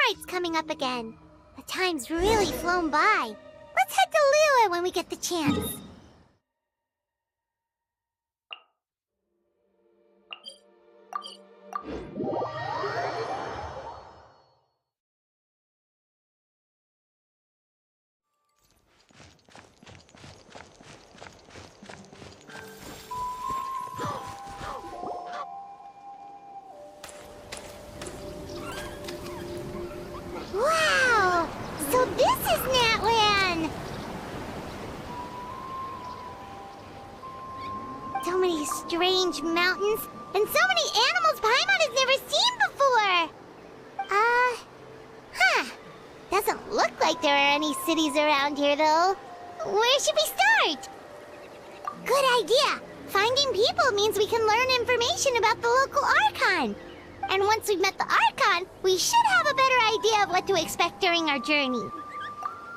rites coming up again. The time's really flown by. Let's head to Lua when we get the chance. Wow! So this is Natlan! So many strange mountains, and so many animals Paimon has never seen before! Doesn't look like there are any cities around here, though. Where should we start? Good idea! Finding people means we can learn information about the local Archon. And once we've met the Archon, we should have a better idea of what to expect during our journey.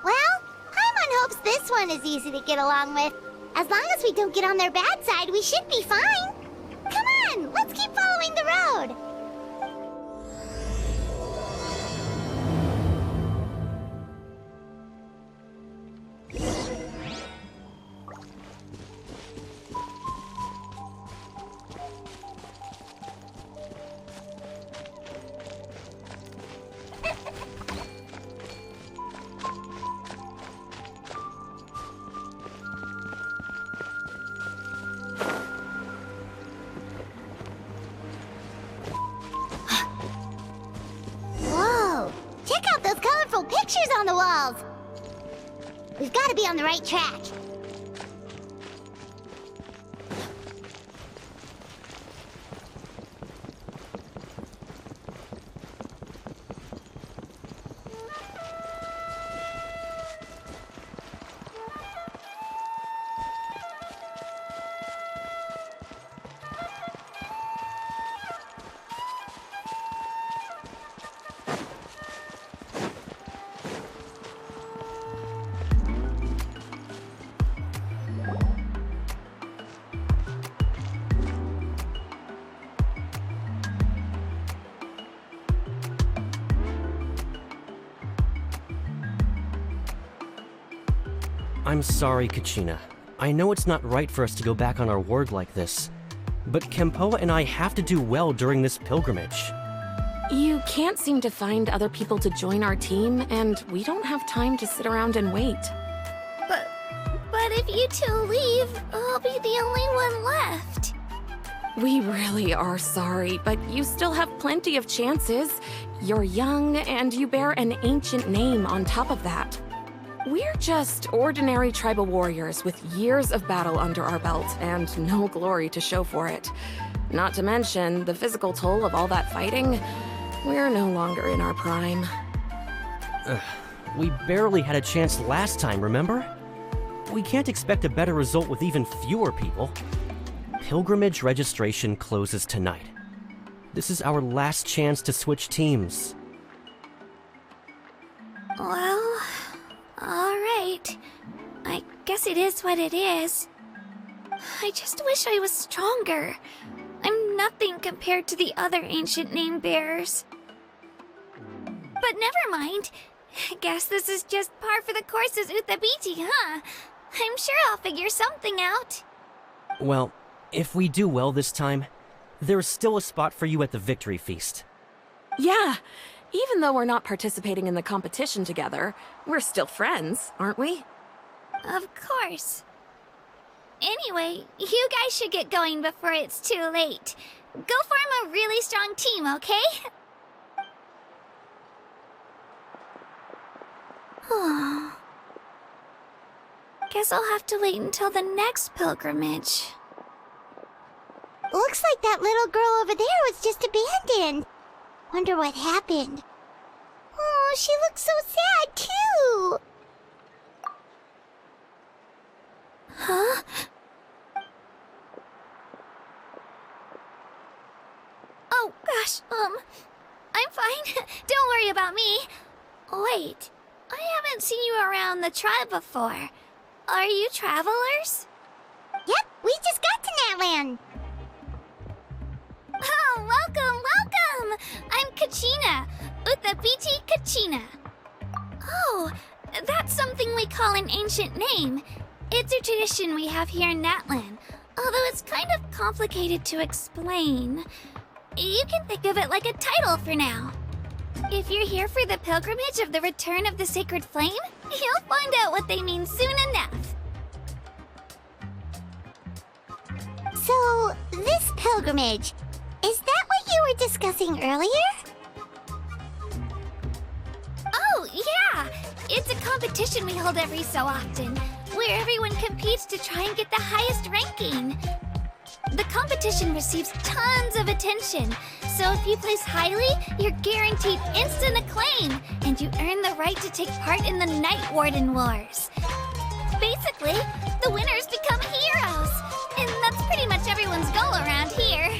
Well, Paimon hopes this one is easy to get along with. As long as we don't get on their bad side, we should be fine. Come on, let's keep following the road. Pictures on the walls! We've got to be on the right track. I'm sorry, Kachina. I know it's not right for us to go back on our word like this, but Kempoa and I have to do well during this pilgrimage. You can't seem to find other people to join our team, and we don't have time to sit around and wait. But if you two leave, I'll be the only one left. We really are sorry, but you still have plenty of chances. You're young, and you bear an ancient name on top of that. We're just ordinary tribal warriors with years of battle under our belt and no glory to show for it. Not to mention the physical toll of all that fighting. We're no longer in our prime. We barely had a chance last time, remember? We can't expect a better result with even fewer people. Pilgrimage registration closes tonight. This is our last chance to switch teams. Well, alright. I guess it is what it is. I just wish I was stronger. I'm nothing compared to the other ancient name bearers. But never mind. Guess this is just par for the course as Uthabiti, huh? I'm sure I'll figure something out. Well, if we do well this time, there's still a spot for you at the Victory Feast. Yeah, even though we're not participating in the competition together, we're still friends, aren't we? Of course. Anyway, you guys should get going before it's too late. Go form a really strong team, okay? Guess I'll have to wait until the next pilgrimage. Looks like that little girl over there was just abandoned. Wonder what happened. Oh, she looks so sad, too. Huh? Oh, gosh, I'm fine. Don't worry about me. Wait, I haven't seen you around the tribe before. Are you travelers? Yep, we just got to Natlan. Oh, welcome, welcome! I'm Kachina. Uthabiti Kachina. Oh, that's something we call an ancient name. It's a tradition we have here in Natlan, although it's kind of complicated to explain. You can think of it like a title for now. If you're here for the pilgrimage of the return of the sacred flame, you'll find out what they mean soon enough. So, this pilgrimage, is that what you were discussing earlier? Oh, yeah! It's a competition we hold every so often, where everyone competes to try and get the highest ranking. The competition receives tons of attention, so if you place highly, you're guaranteed instant acclaim, and you earn the right to take part in the Night Warden Wars. Basically, the winners become heroes, and that's pretty much everyone's goal around here.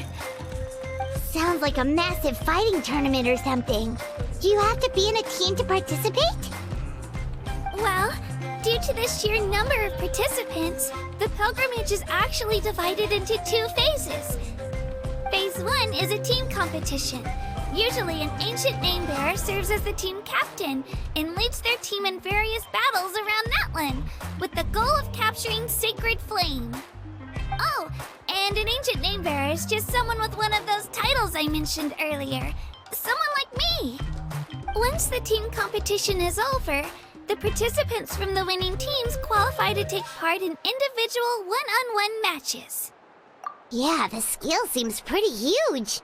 Sounds like a massive fighting tournament or something. Do you have to be in a team to participate? Well, due to the sheer number of participants, the pilgrimage is actually divided into 2 phases. Phase 1 is a team competition. Usually, an ancient name bearer serves as the team captain and leads their team in various battles around Natlan, with the goal of capturing Sacred Flame. Oh, and an ancient name bearer is just someone with one of those titles I mentioned earlier. Someone like me. Once the team competition is over, the participants from the winning teams qualify to take part in individual one-on-one matches. Yeah, the skill seems pretty huge.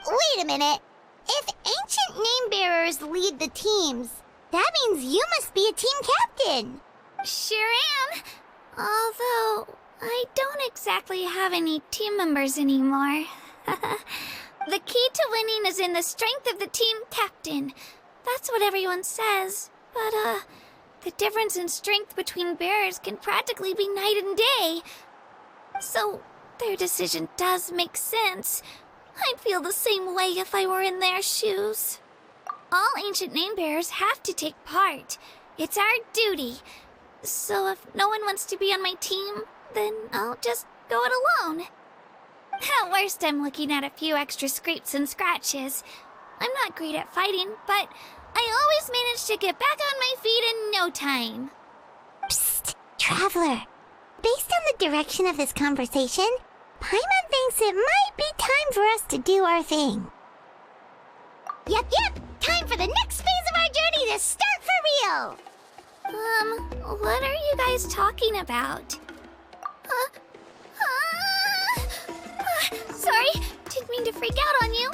Wait a minute. If ancient name bearers lead the teams, that means you must be a team captain. Sure am. Although, I don't exactly have any team members anymore. The key to winning is in the strength of the team captain. That's what everyone says. But, the difference in strength between bearers can practically be night and day. So, their decision does make sense. I'd feel the same way if I were in their shoes. All ancient name bearers have to take part. It's our duty. So if no one wants to be on my team, then I'll just go it alone. At worst, I'm looking at a few extra scrapes and scratches. I'm not great at fighting, but I always manage to get back on my feet in no time. Psst, Traveler. Based on the direction of this conversation, Paimon thinks it might be time for us to do our thing. Yep, time for the next phase of our journey to start for real! What are you guys talking about? Sorry, didn't mean to freak out on you.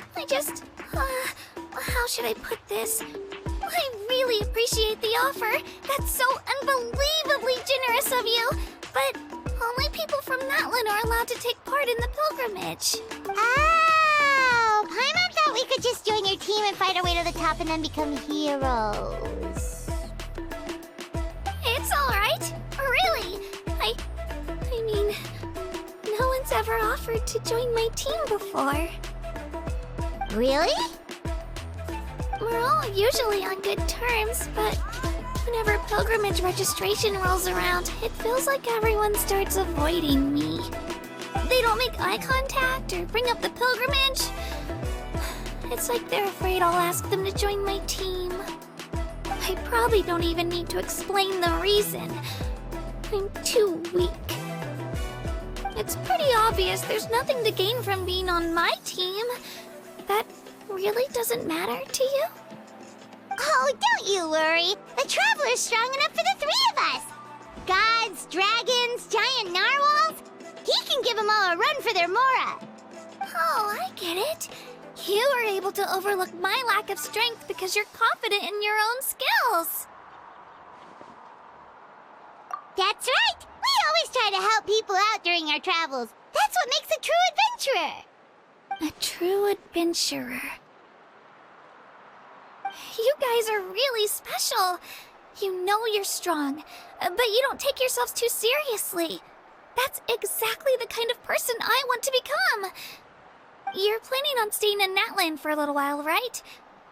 How should I put this? I really appreciate the offer. That's so unbelievably generous of you. But only people from Natlan are allowed to take part in the pilgrimage. Oh! Paimon thought we could just join your team and fight our way to the top and then become heroes. It's alright. Really. I mean, no one's ever offered to join my team before. Really? We're all usually on good terms, but whenever pilgrimage registration rolls around, it feels like everyone starts avoiding me. They don't make eye contact or bring up the pilgrimage. It's like they're afraid I'll ask them to join my team. I probably don't even need to explain the reason. I'm too weak. It's pretty obvious there's nothing to gain from being on my team. That really doesn't matter to you? Oh, don't you worry. The Traveler's strong enough for the 3 of us. Gods, dragons, giant narwhals. He can give them all a run for their Mora. Oh, I get it. You were able to overlook my lack of strength because you're confident in your own skills. That's right. We always try to help people out during our travels. That's what makes a true adventurer. A true adventurer. You guys are really special. You know you're strong, but you don't take yourselves too seriously. That's exactly the kind of person I want to become. You're planning on staying in Natlan for a little while, right?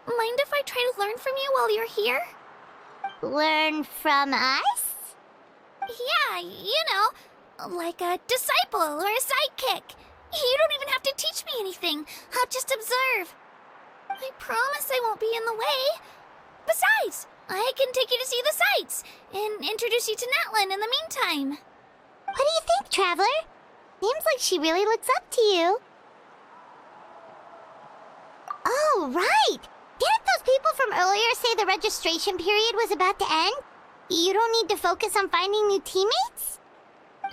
Mind if I try to learn from you while you're here? Learn from us? Yeah, you know, like a disciple or a sidekick. You don't even have to teach me anything. I'll just observe. I promise I won't be in the way. Besides, I can take you to see the sights and introduce you to Natlan in the meantime. What do you think, Traveler? Seems like she really looks up to you. Oh, right! Didn't those people from earlier say the registration period was about to end? You don't need to focus on finding new teammates?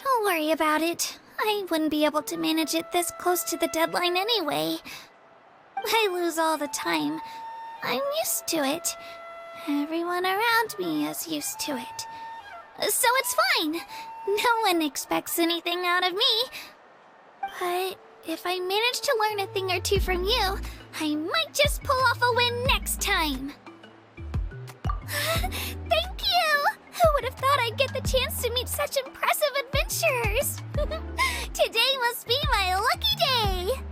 Don't worry about it. I wouldn't be able to manage it this close to the deadline anyway. I lose all the time. I'm used to it. Everyone around me is used to it. So it's fine. No one expects anything out of me. But if I manage to learn a thing or two from you, I might just pull off a win next time. Thank you! Who would have thought I'd get the chance to meet such impressive adventurers? Today must be my lucky day!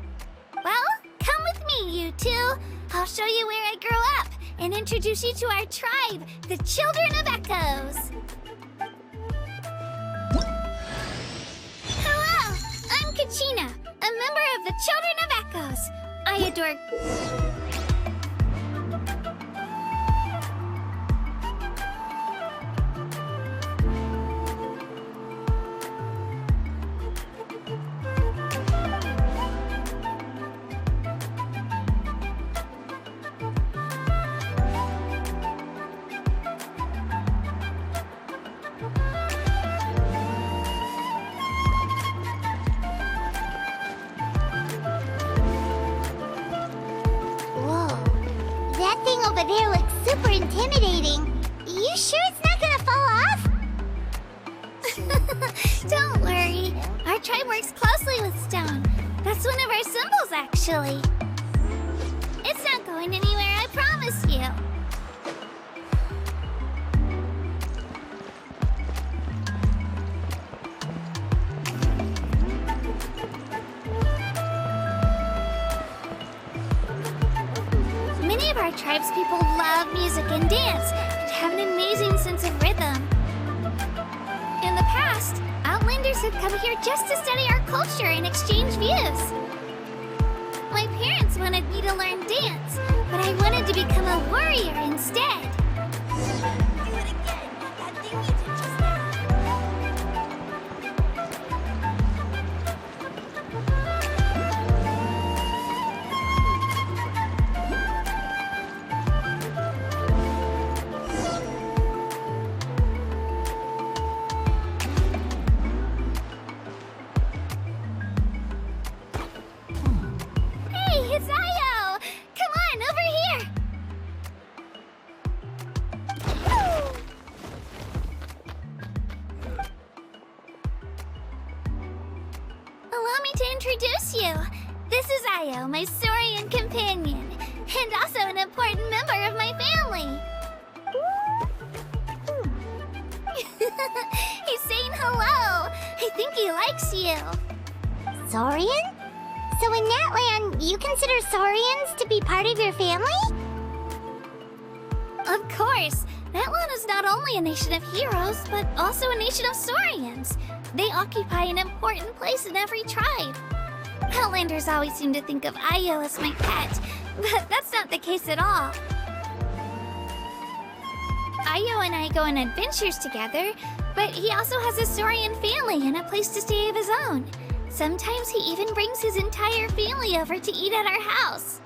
Well, come with me, you two. I'll show you where I grew up and introduce you to our tribe, the Children of Echoes. Hello, I'm Kachina, a member of the Children of Echoes. I adore... Over there looks super intimidating. You sure it's not gonna fall off? Don't worry. Our tribe works closely with stone. That's one of our symbols, actually. It's not going anywhere, I promise you. Many of our tribespeople love music and dance and have an amazing sense of rhythm. In the past, Outlanders have come here just to study our culture and exchange views. My parents wanted me to learn dance, but I wanted to become a warrior instead. Do it again! That thing you did just now! It's Ayo! Come on, over here! Allow me to introduce you. This is Ayo, my Saurian companion, and also an important member of my family. He's saying hello. I think he likes you. Saurian? So in Natlan, you consider Saurians to be part of your family? Of course. Natlan is not only a nation of heroes, but also a nation of Saurians. They occupy an important place in every tribe. Outlanders always seem to think of Ayo as my pet, but that's not the case at all. Ayo and I go on adventures together, but he also has a Saurian family and a place to stay of his own. Sometimes he even brings his entire family over to eat at our house.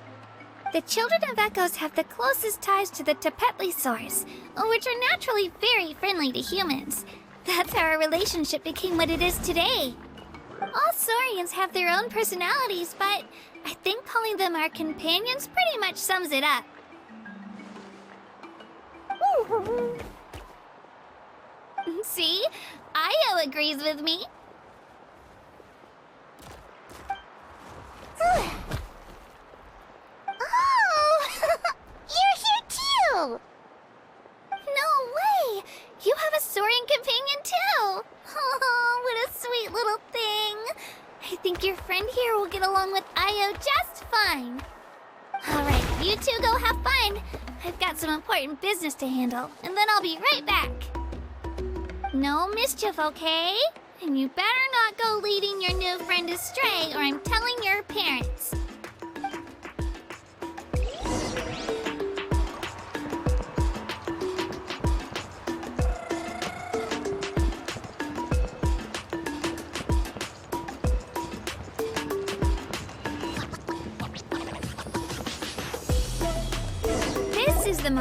The Children of Echoes have the closest ties to the Tepetlisaurs, which are naturally very friendly to humans. That's how our relationship became what it is today. All Saurians have their own personalities, but I think calling them our companions pretty much sums it up. See? Ayo agrees with me. Oh! You're here too! No way! You have a Saurian companion too! Oh, what a sweet little thing! I think your friend here will get along with Ayo just fine. Alright, you two go have fun. I've got some important business to handle, and then I'll be right back. No mischief, okay? And you better not go leading your new friend astray, or I'm telling your parents.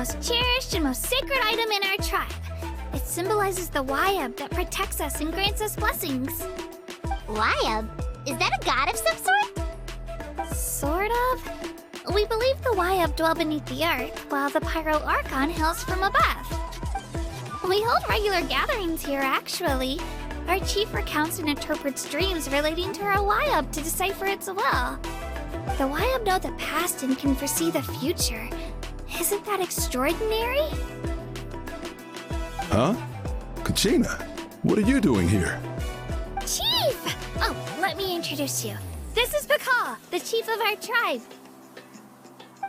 most cherished and most sacred item in our tribe. It symbolizes the Wayab that protects us and grants us blessings. Wayab? Is that a god of some sort? Sort of. We believe the Wayab dwell beneath the earth, while the Pyro Archon hails from above. We hold regular gatherings here, actually. Our chief recounts and interprets dreams relating to our Wayab to decipher its will. The Wayab know the past and can foresee the future. Isn't that extraordinary? Huh? Kachina, what are you doing here? Chief! Oh, let me introduce you. This is Pakal, the chief of our tribe.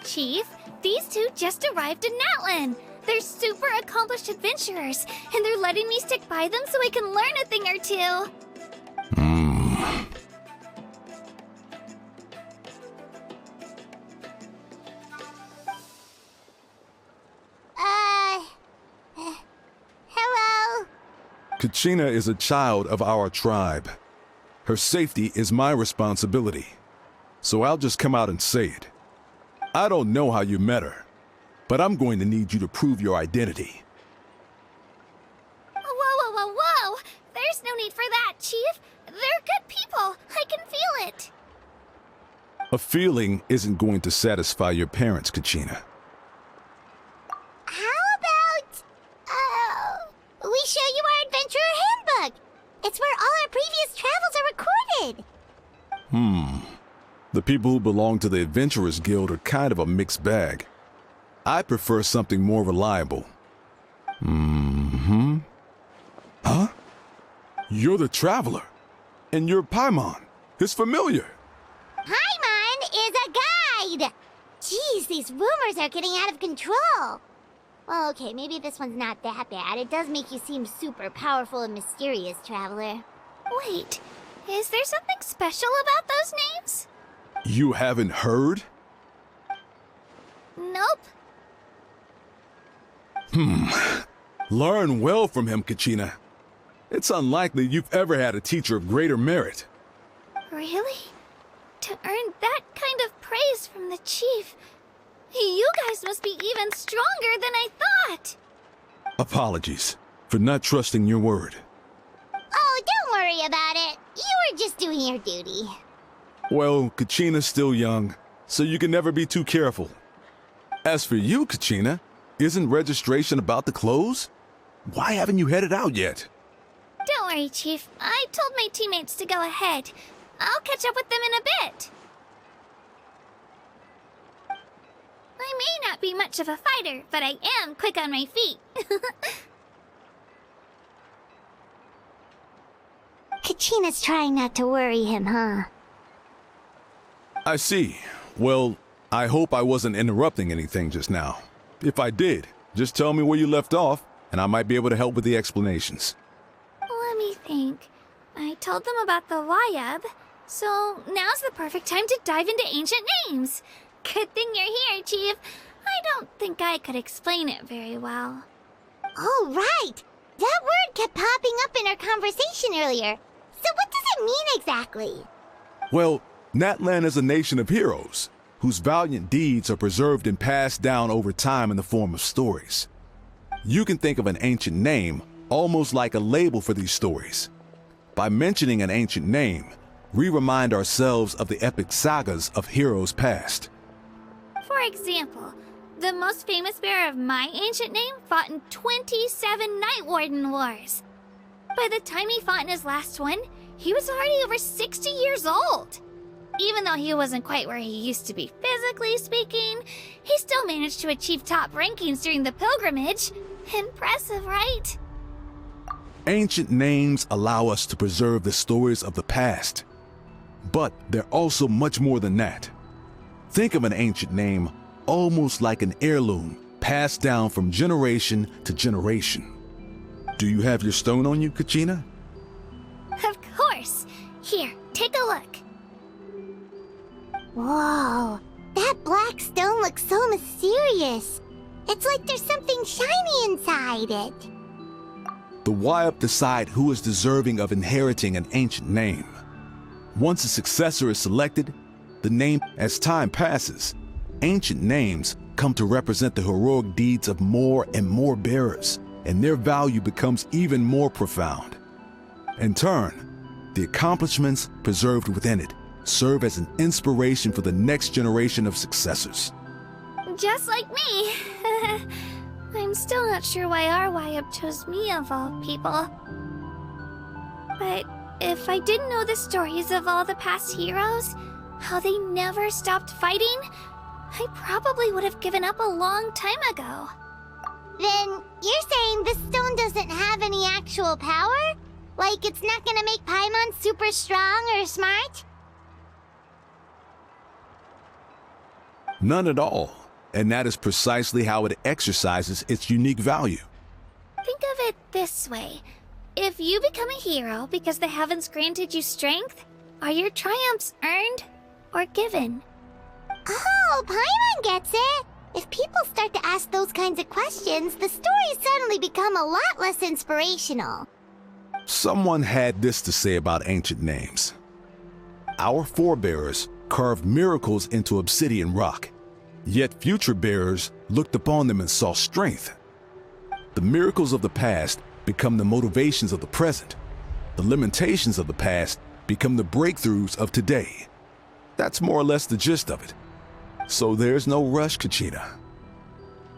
Chief, these two just arrived in Natlan. They're super accomplished adventurers, and they're letting me stick by them so I can learn a thing or two. Hello? Kachina is a child of our tribe. Her safety is my responsibility. So I'll just come out and say it. I don't know how you met her, but I'm going to need you to prove your identity. Whoa, whoa, whoa, whoa! There's no need for that, Chief. They're good people. I can feel it. A feeling isn't going to satisfy your parents, Kachina. How about, we show you our adventurer handbook? It's where all our previous travels are recorded. The people who belong to the Adventurers Guild are kind of a mixed bag. I prefer something more reliable. Huh? You're the Traveler. And you're Paimon, his familiar. Paimon is a guide! Jeez, these rumors are getting out of control. Well, okay, maybe this one's not that bad. It does make you seem super powerful and mysterious, Traveler. Wait, is there something special about those names? You haven't heard? Nope. Learn well from him, Kachina. It's unlikely you've ever had a teacher of greater merit. Really? To earn that kind of praise from the chief, you guys must be even stronger than I thought. Apologies for not trusting your word. Oh, don't worry about it. You were just doing your duty. Well, Kachina's still young, so you can never be too careful. As for you, Kachina, isn't registration about to close? Why haven't you headed out yet? Don't worry, Chief. I told my teammates to go ahead. I'll catch up with them in a bit. I may not be much of a fighter, but I am quick on my feet. Kachina's trying not to worry him, huh? I see. Well, I hope I wasn't interrupting anything just now. If I did, just tell me where you left off, and I might be able to help with the explanations. Let me think. I told them about the Wayab, so now's the perfect time to dive into ancient names. Good thing you're here, Chief. I don't think I could explain it very well. Oh, right! That word kept popping up in our conversation earlier. So what does it mean exactly? Well, Natlan is a nation of heroes, whose valiant deeds are preserved and passed down over time in the form of stories. You can think of an ancient name almost like a label for these stories. By mentioning an ancient name, we remind ourselves of the epic sagas of heroes past. For example, the most famous bearer of my ancient name fought in 27 Night Warden Wars. By the time he fought in his last one, he was already over 60 years old. Even though he wasn't quite where he used to be physically speaking, he still managed to achieve top rankings during the pilgrimage. Impressive, right? Ancient names allow us to preserve the stories of the past. But they're also much more than that. Think of an ancient name almost like an heirloom passed down from generation to generation. Do you have your stone on you, Kachina? Of course. Here, take a look. Whoa, that black stone looks so mysterious. It's like there's something shiny inside it. The Wayab decide who is deserving of inheriting an ancient name. Once a successor is selected, the name, as time passes, ancient names come to represent the heroic deeds of more and more bearers, and their value becomes even more profound. In turn, the accomplishments preserved within it serve as an inspiration for the next generation of successors. Just like me. I'm still not sure why our YUP chose me of all people. But if I didn't know the stories of all the past heroes, how they never stopped fighting, I probably would have given up a long time ago. Then you're saying this stone doesn't have any actual power? Like it's not gonna make Paimon super strong or smart? None at all. And that is precisely how it exercises its unique value. Think of it this way. If you become a hero because the heavens granted you strength, are your triumphs earned or given? Oh, Paimon gets it! If people start to ask those kinds of questions, the stories suddenly become a lot less inspirational. Someone had this to say about ancient names. Our forebears carved miracles into obsidian rock, yet future bearers looked upon them and saw strength. The miracles of the past become the motivations of the present. The limitations of the past become the breakthroughs of today. That's more or less the gist of it. So there's no rush, Kachina.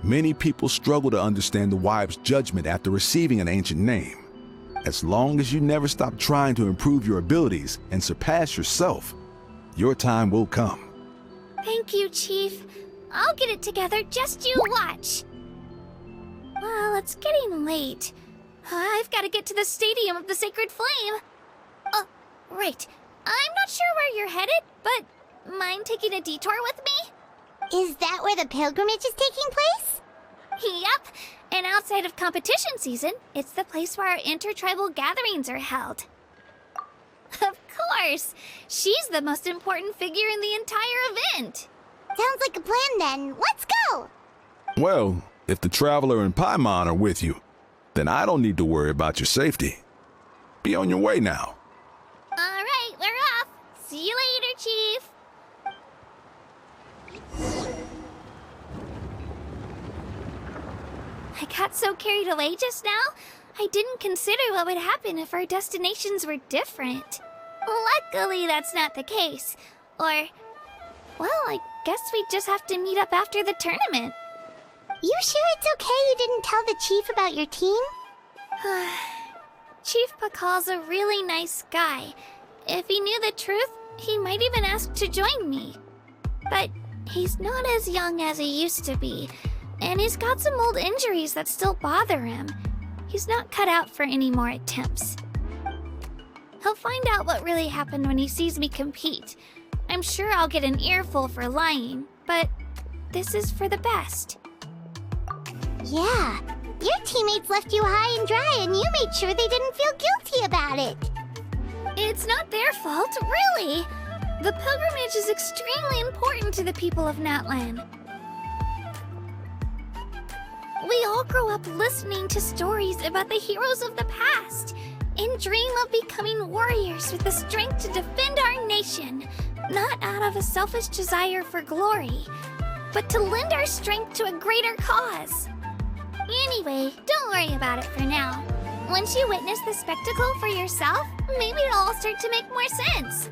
Many people struggle to understand the wives' judgment after receiving an ancient name. As long as you never stop trying to improve your abilities and surpass yourself, your time will come. Thank you, Chief. I'll get it together, just you watch. Well, it's getting late. I've got to get to the Stadium of the Sacred Flame. Oh, right. I'm not sure where you're headed, but mind taking a detour with me? Is that where the pilgrimage is taking place? Yep. And outside of competition season, it's the place where our intertribal gatherings are held. Of course. She's the most important figure in the entire event. Sounds like a plan then. Let's go! Well, if the Traveler and Paimon are with you, then I don't need to worry about your safety. Be on your way now. All right, we're off. See you later, Chief. I got so carried away just now, I didn't consider what would happen if our destinations were different. Luckily, that's not the case. Or, well, I guess we just have to meet up after the tournament. You sure it's okay you didn't tell the chief about your team? Chief Pakal's a really nice guy. If he knew the truth, he might even ask to join me. But he's not as young as he used to be, and he's got some old injuries that still bother him. He's not cut out for any more attempts. He'll find out what really happened when he sees me compete. I'm sure I'll get an earful for lying, but this is for the best. Yeah, your teammates left you high and dry and you made sure they didn't feel guilty about it. It's not their fault, really. The pilgrimage is extremely important to the people of Natlan. We all grow up listening to stories about the heroes of the past and dream of becoming warriors with the strength to defend our nation, not out of a selfish desire for glory, but to lend our strength to a greater cause. Anyway, don't worry about it for now. Once you witness the spectacle for yourself, maybe it'll all start to make more sense.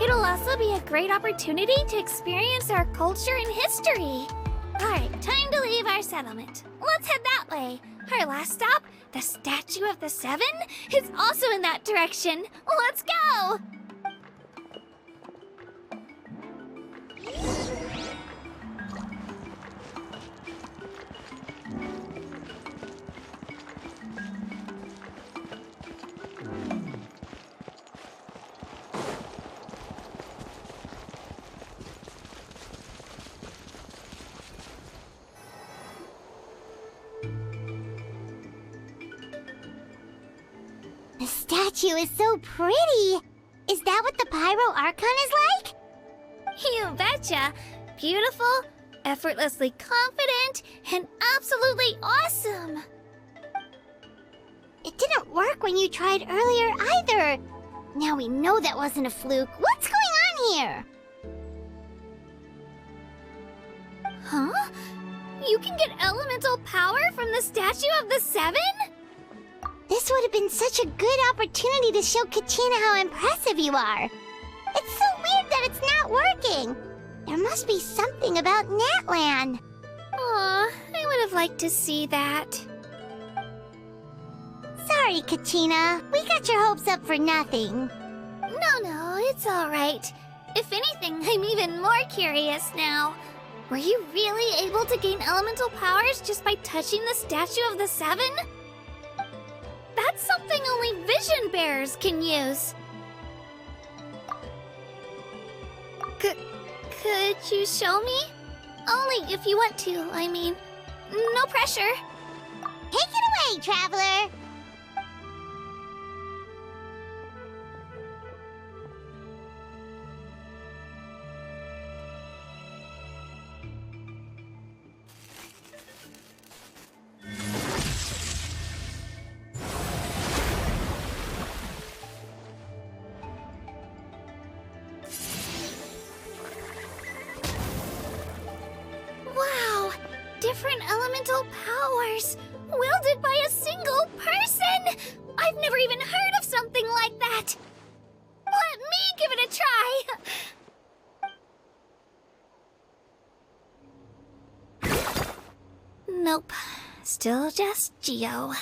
It'll also be a great opportunity to experience our culture and history. Alright, time to leave our settlement. Let's head that way. Our last stop, the Statue of the Seven, is also in that direction. Let's go! The statue is so pretty. Is that what the Pyro Archon is like? You betcha. Beautiful, effortlessly confident, and absolutely awesome. It didn't work when you tried earlier either. Now we know that wasn't a fluke. What's going on here? Huh? You can get elemental power from the Statue of the Seven? This would have been such a good opportunity to show Kachina how impressive you are. It's so weird that it's not working. There must be something about Natlan. Aw, I would have liked to see that. Sorry, Kachina. We got your hopes up for nothing. No, it's all right. If anything, I'm even more curious now. Were you really able to gain elemental powers just by touching the Statue of the Seven? That's something only vision bearers can use. Could you show me? Only if you want to, I mean. No pressure. Take it away, traveler. Wow! Different elemental powers, wielded by a single person! I've never even heard of something like that! Let me give it a try! Nope. Still just Geo.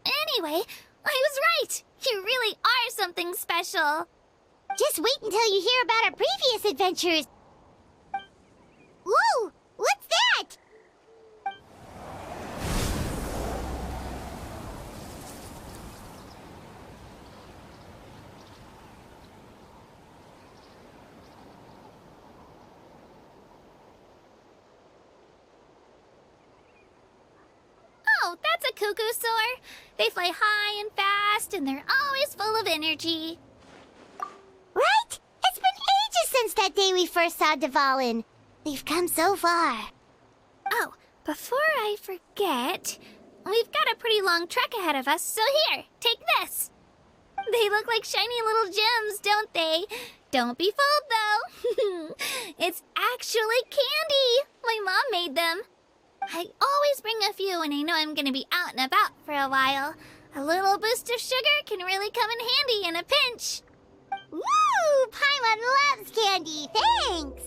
Anyway, I was right! You really are something special! Just wait until you hear about our previous adventures. Whoa! What's that? Oh, that's a cuckoo soar. They fly high and fast, and they're always full of energy. Right? It's been ages since that day we first saw Dvalin. We've come so far. Oh, before I forget, we've got a pretty long trek ahead of us, so here, take this. They look like shiny little gems, don't they? Don't be fooled, though. It's actually candy. My mom made them. I always bring a few when I know I'm gonna be out and about for a while. A little boost of sugar can really come in handy in a pinch. Woo! Paimon loves candy. Thanks.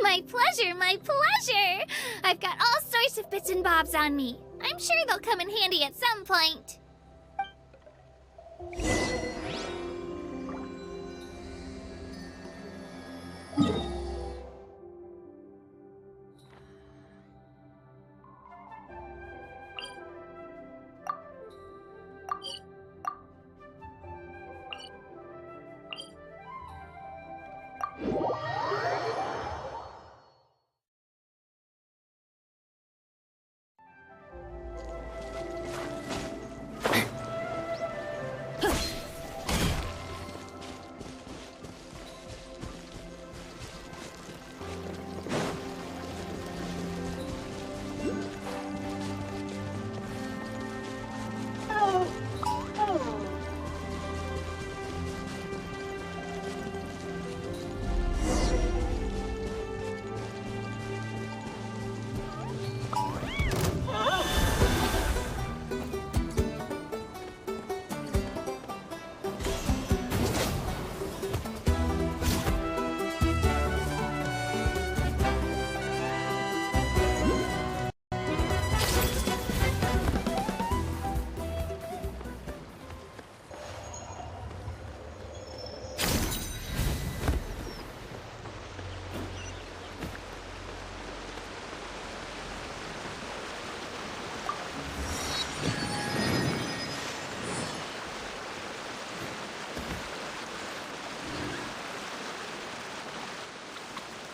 My pleasure, my pleasure! I've got all sorts of bits and bobs on me. I'm sure they'll come in handy at some point.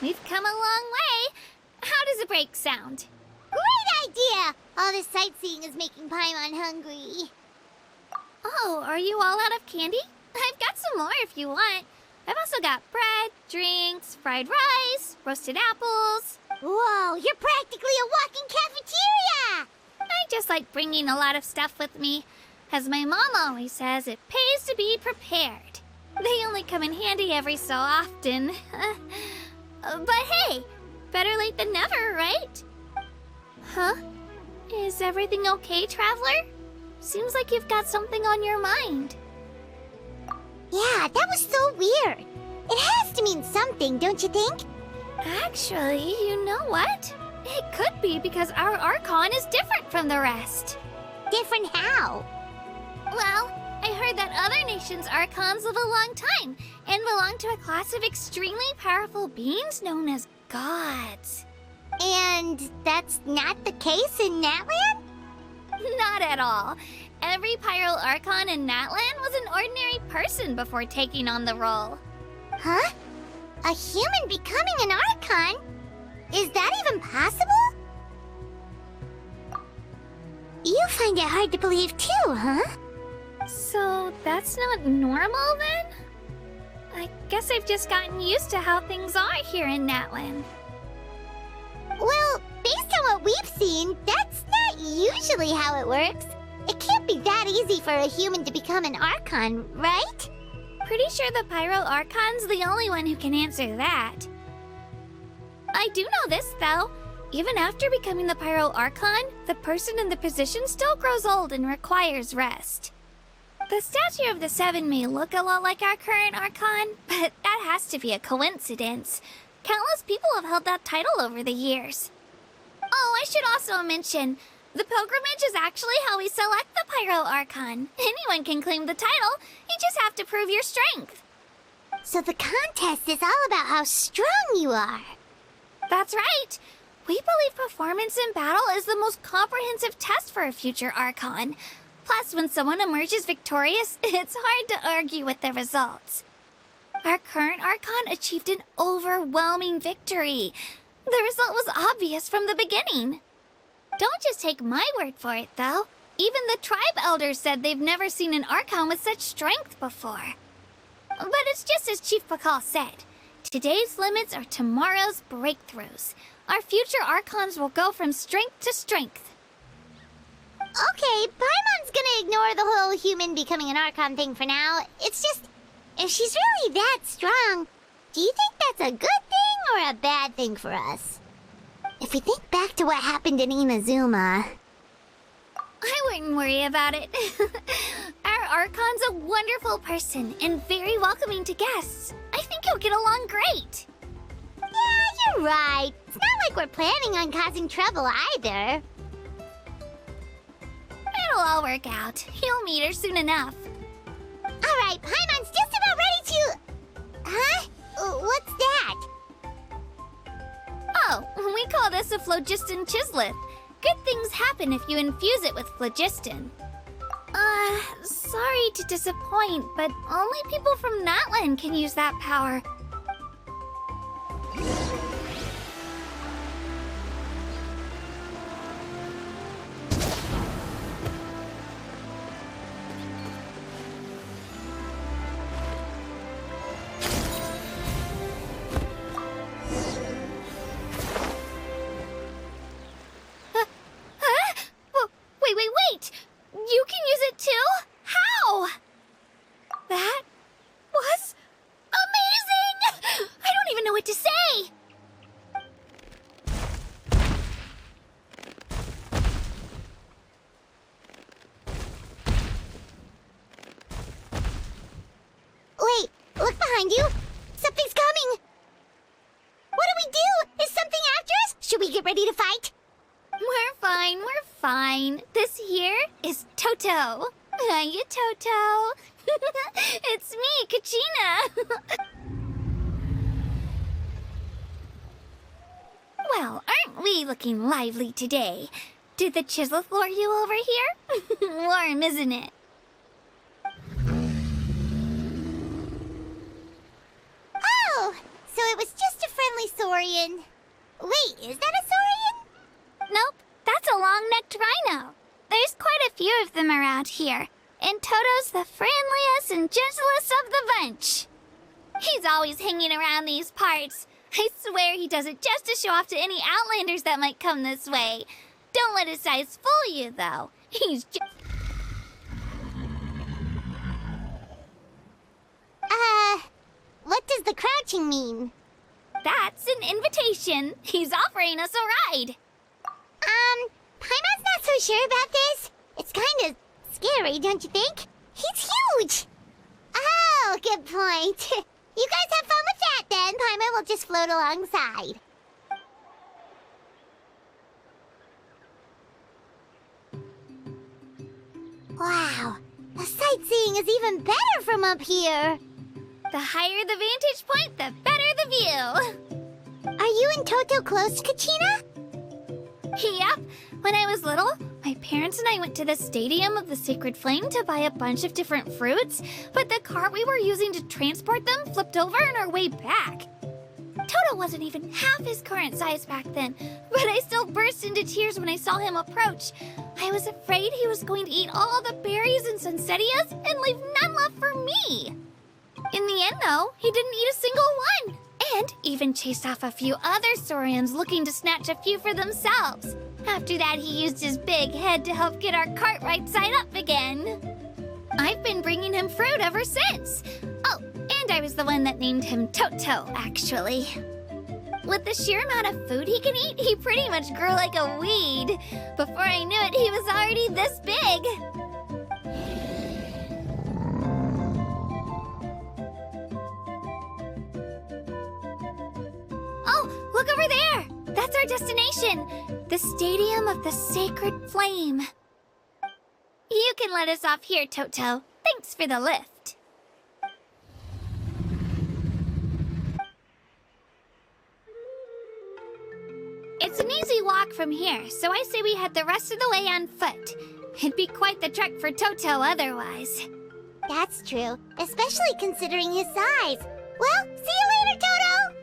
We've come a long way. How does a break sound? Great idea! All this sightseeing is making Paimon hungry. Oh, are you all out of candy? I've got some more if you want. I've also got bread, drinks, fried rice, roasted apples. Whoa, you're practically a walking cafeteria! I just like bringing a lot of stuff with me. As my mom always says, it pays to be prepared. They only come in handy every so often. But hey, better late than never, right? Huh? Is everything okay, Traveler? Seems like you've got something on your mind. Yeah, that was so weird. It has to mean something, don't you think? Actually, you know what? It could be because our Archon is different from the rest. Different how? Well, I heard that other nations' Archons live a long time and belong to a class of extremely powerful beings known as gods. And that's not the case in Natlan? Not at all. Every Pyro Archon in Natlan was an ordinary person before taking on the role. Huh? A human becoming an Archon? Is that even possible? You find it hard to believe too, huh? So that's not normal then? I guess I've just gotten used to how things are here in Natlan. Well, based on what we've seen, that's not usually how it works. It can't be that easy for a human to become an Archon, right? Pretty sure the Pyro Archon's the only one who can answer that. I do know this, though. Even after becoming the Pyro Archon, the person in the position still grows old and requires rest. The statue of the Seven may look a lot like our current Archon, but that has to be a coincidence. Countless people have held that title over the years. Oh, I should also mention, the pilgrimage is actually how we select the Pyro Archon. Anyone can claim the title, you just have to prove your strength. So the contest is all about how strong you are. That's right. We believe performance in battle is the most comprehensive test for a future Archon. Plus, when someone emerges victorious, it's hard to argue with the results. Our current Archon achieved an overwhelming victory. The result was obvious from the beginning. Don't just take my word for it, though. Even the tribe elders said they've never seen an Archon with such strength before. But it's just as Chief Pakal said. Today's limits are tomorrow's breakthroughs. Our future Archons will go from strength to strength. Okay, Paimon's gonna ignore the whole human becoming an Archon thing for now. It's just, if she's really that strong, do you think that's a good thing or a bad thing for us? If we think back to what happened in Inazuma... I wouldn't worry about it. Our Archon's a wonderful person and very welcoming to guests. I think you'll get along great. Yeah, you're right. It's not like we're planning on causing trouble either. It'll all work out. You'll meet her soon enough. Alright, Paimon's just about ready to... Huh? What's that? Oh, we call this a phlogiston chisleth. Good things happen if you infuse it with phlogiston. Sorry to disappoint, but only people from Natlan can use that power. Wait! You can use it too? How? That was amazing! I don't even know what to say! Wait, look behind you! Something's coming! What do we do? Is something after us? Should we get ready to fight? We're fine. This here is Toto. Hiya, Toto. It's me, Kachina. Well, aren't we looking lively today? Did the Chisleth lure you over here? Warm, isn't it? Oh, so it was just a friendly saurian. Wait, is that a saurian? Nope, that's a long-necked rhino. There's quite a few of them around here, and Toto's the friendliest and gentlest of the bunch. He's always hanging around these parts. I swear he does it just to show off to any outlanders that might come this way. Don't let his size fool you, though. He's just... What does the crouching mean? That's an invitation. He's offering us a ride. Paimon's not so sure about this. It's kind of scary, don't you think? He's huge! Oh, good point. You guys have fun with that then. Paimon will just float alongside. Wow, the sightseeing is even better from up here. The higher the vantage point, the better the view. Are you and Toto close, Kachina? Yep. When I was little, my parents and I went to the Stadium of the Sacred Flame to buy a bunch of different fruits, but the cart we were using to transport them flipped over on our way back. Toto wasn't even half his current size back then, but I still burst into tears when I saw him approach. I was afraid he was going to eat all the berries and sunsettias and leave none left for me. In the end, though, he didn't eat a single one, and even chased off a few other saurians looking to snatch a few for themselves. After that, he used his big head to help get our cart right side up again. I've been bringing him fruit ever since. Oh, and I was the one that named him Toto, actually. With the sheer amount of food he can eat, he pretty much grew like a weed. Before I knew it, he was already this big. Oh, look over there! That's our destination, the Stadium of the Sacred Flame. You can let us off here, Toto. Thanks for the lift. It's an easy walk from here, so I say we head the rest of the way on foot. It'd be quite the trek for Toto otherwise. That's true, especially considering his size. Well, see you later, Toto!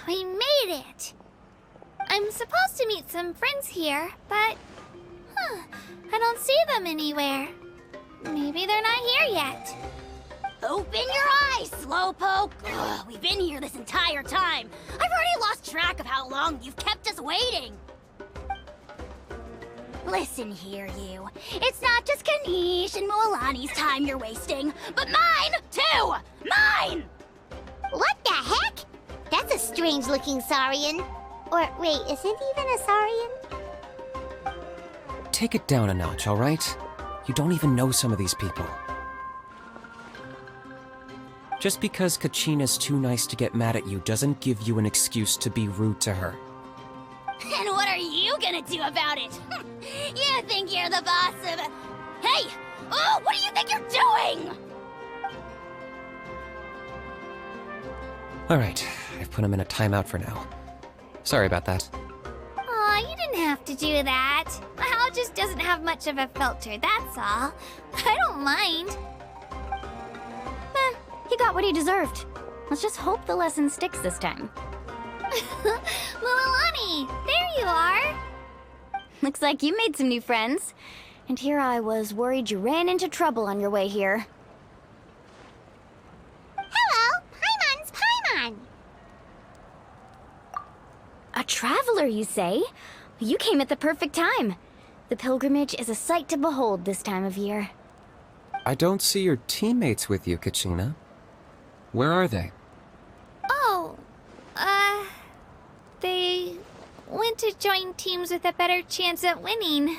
We made it! I'm supposed to meet some friends here, but... I don't see them anywhere. Maybe they're not here yet. Open your eyes, Slowpoke! Ugh, we've been here this entire time. I've already lost track of how long you've kept us waiting. Listen here, you. It's not just Kanish and Moalani's time you're wasting, but mine, too! Mine! What the heck? That's a strange-looking saurian. Or, wait, is it even a saurian? Take it down a notch, all right? You don't even know some of these people. Just because Kachina's too nice to get mad at you doesn't give you an excuse to be rude to her. And what are you gonna do about it? You think you're the boss of... Hey! Oh, what do you think you're doing? Alright, I've put him in a timeout for now. Sorry about that. Aw, you didn't have to do that. Hal just doesn't have much of a filter, that's all. I don't mind. He got what he deserved. Let's just hope the lesson sticks this time. Lilani, there you are. Looks like you made some new friends. And here I was worried you ran into trouble on your way here. Hello, Paimon's Paimon. A traveler, you say? You came at the perfect time. The pilgrimage is a sight to behold this time of year. I don't see your teammates with you, Kachina. Where are they? Oh, they went to join teams with a better chance at winning.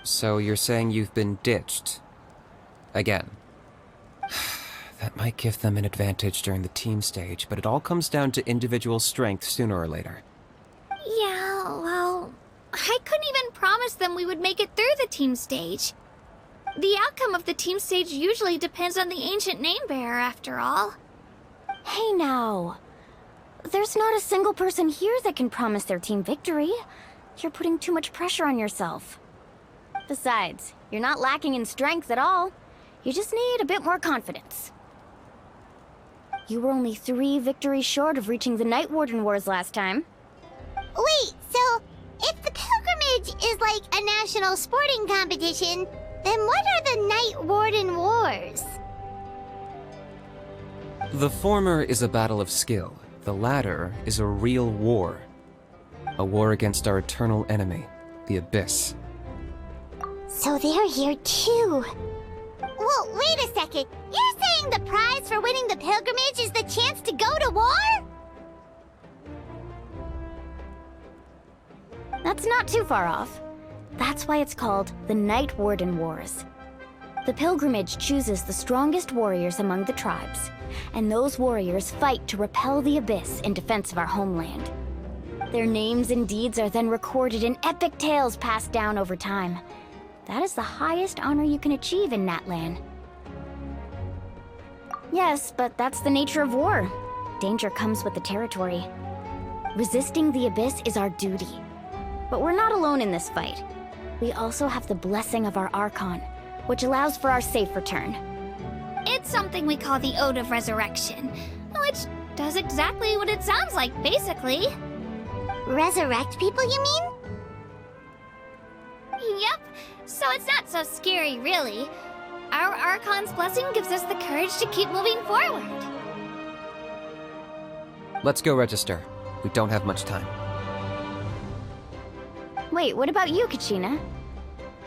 So you're saying you've been ditched? Again. That might give them an advantage during the team stage, but it all comes down to individual strength sooner or later. Yeah, well, I couldn't even promise them we would make it through the team stage. The outcome of the team stage usually depends on the ancient name bearer, after all. Hey now. There's not a single person here that can promise their team victory. You're putting too much pressure on yourself. Besides, you're not lacking in strength at all. You just need a bit more confidence. You were only 3 victories short of reaching the Night Warden Wars last time. Wait, so if the pilgrimage is like a national sporting competition, then what are the Night Warden Wars? The former is a battle of skill. The latter is a real war. A war against our eternal enemy, the Abyss. So they're here too. Well, wait a second. You're saying the prize for winning the pilgrimage is the chance to go to war? That's not too far off. That's why it's called the Night Warden Wars. The pilgrimage chooses the strongest warriors among the tribes, and those warriors fight to repel the Abyss in defense of our homeland. Their names and deeds are then recorded in epic tales passed down over time. That is the highest honor you can achieve in Natlan. Yes, but that's the nature of war. Danger comes with the territory. Resisting the Abyss is our duty. But we're not alone in this fight. We also have the blessing of our Archon, which allows for our safe return. It's something we call the Ode of Resurrection, which does exactly what it sounds like, basically. Resurrect people, you mean? Yep, so it's not so scary, really. Our Archon's blessing gives us the courage to keep moving forward. Let's go register. We don't have much time. Wait, what about you, Kachina?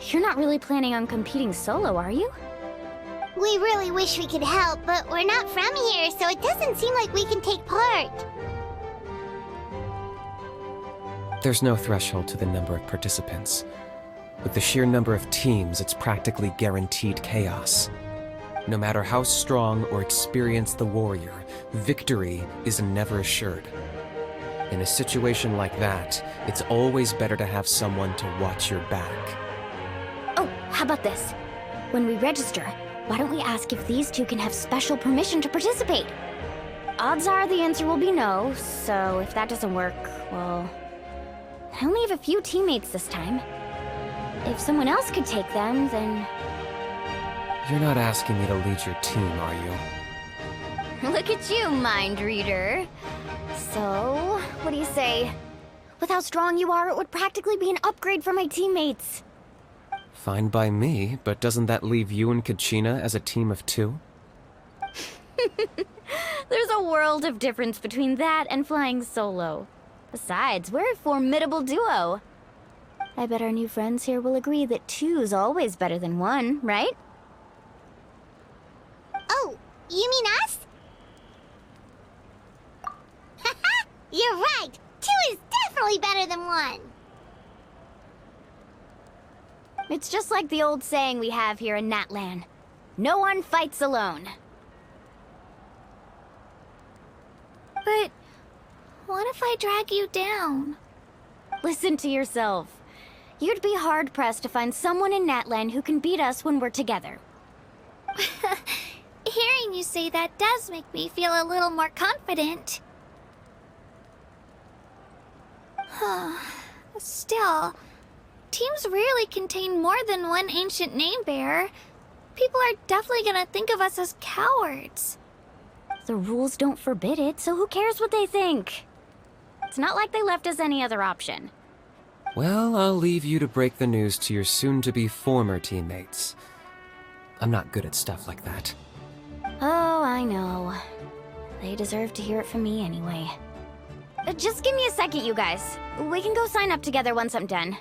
You're not really planning on competing solo, are you? We really wish we could help, but we're not from here, so it doesn't seem like we can take part. There's no threshold to the number of participants. With the sheer number of teams, it's practically guaranteed chaos. No matter how strong or experienced the warrior, victory is never assured. In a situation like that, it's always better to have someone to watch your back. Oh, how about this? When we register, why don't we ask if these two can have special permission to participate? Odds are the answer will be no, so if that doesn't work, well... I only have a few teammates this time. If someone else could take them, then... You're not asking me to lead your team, are you? Look at you, mind reader. So, what do you say? With how strong you are, it would practically be an upgrade for my teammates. Fine by me, but doesn't that leave you and Kachina as a team of 2? There's a world of difference between that and flying solo. Besides, we're a formidable duo. I bet our new friends here will agree that 2's always better than 1, right? Oh, you mean us? Haha, you're right. 2 is definitely better than 1. It's just like the old saying we have here in Natlan. No one fights alone. But what if I drag you down? Listen to yourself. You'd be hard-pressed to find someone in Natlan who can beat us when we're together. Hearing you say that does make me feel a little more confident. Still, teams rarely contain more than one ancient name bearer. People are definitely gonna think of us as cowards. The rules don't forbid it, so who cares what they think? It's not like they left us any other option. Well, I'll leave you to break the news to your soon-to-be former teammates. I'm not good at stuff like that. Oh, I know. They deserve to hear it from me anyway. Just give me a second, you guys. We can go sign up together once I'm done.